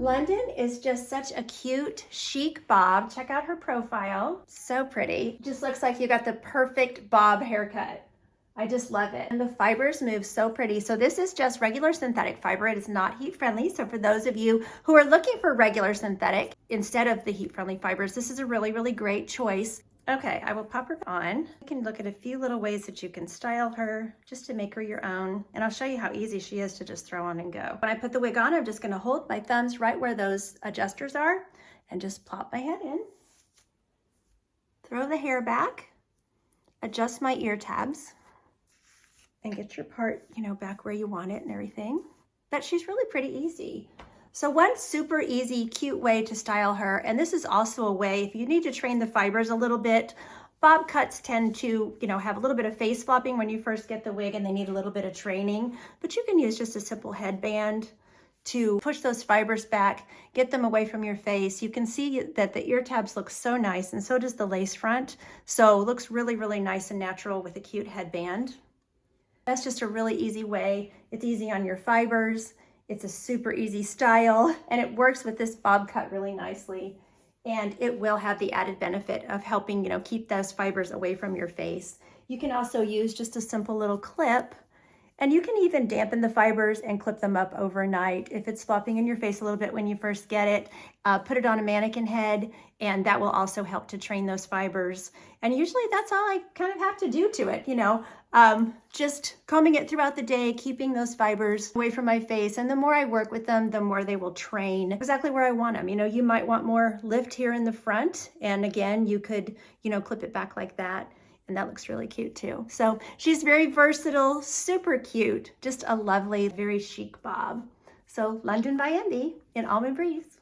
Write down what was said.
London is just such a cute, chic bob. Check out her profile. So pretty. Just looks like you got the perfect bob haircut. I just love it. And the fibers move so pretty. So this is just regular synthetic fiber. It is not heat friendly. So for those of you who are looking for regular synthetic instead of the heat friendly fibers, this is a really, really great choice. Okay, I will pop her on. You can look at a few little ways that you can style her just to make her your own. And I'll show you how easy she is to just throw on and go. When I put the wig on, I'm just gonna hold my thumbs right where those adjusters are and just plop my head in. Throw the hair back, adjust my ear tabs, and get your part, back where you want it and everything. But she's really pretty easy. So one super easy, cute way to style her, and this is also a way, if you need to train the fibers a little bit, bob cuts tend to, have a little bit of face flopping when you first get the wig and they need a little bit of training, but you can use just a simple headband to push those fibers back, get them away from your face. You can see that the ear tabs look so nice, and so does the lace front. So it looks really, really nice and natural with a cute headband. That's just a really easy way. It's easy on your fibers. It's a super easy style, and it works with this bob cut really nicely. And it will have the added benefit of helping, keep those fibers away from your face. You can also use just a simple little clip, and you can even dampen the fibers and clip them up overnight. If it's flopping in your face a little bit when you first get it, put it on a mannequin head, and that will also help to train those fibers. And usually that's all I kind of have to do to it, just combing it throughout the day, keeping those fibers away from my face. And the more I work with them, the more they will train exactly where I want them. You might want more lift here in the front. And again, you could, clip it back like that. And that looks really cute too. So she's very versatile, super cute, just a lovely, very chic bob. So London by Envy in Almond Breeze.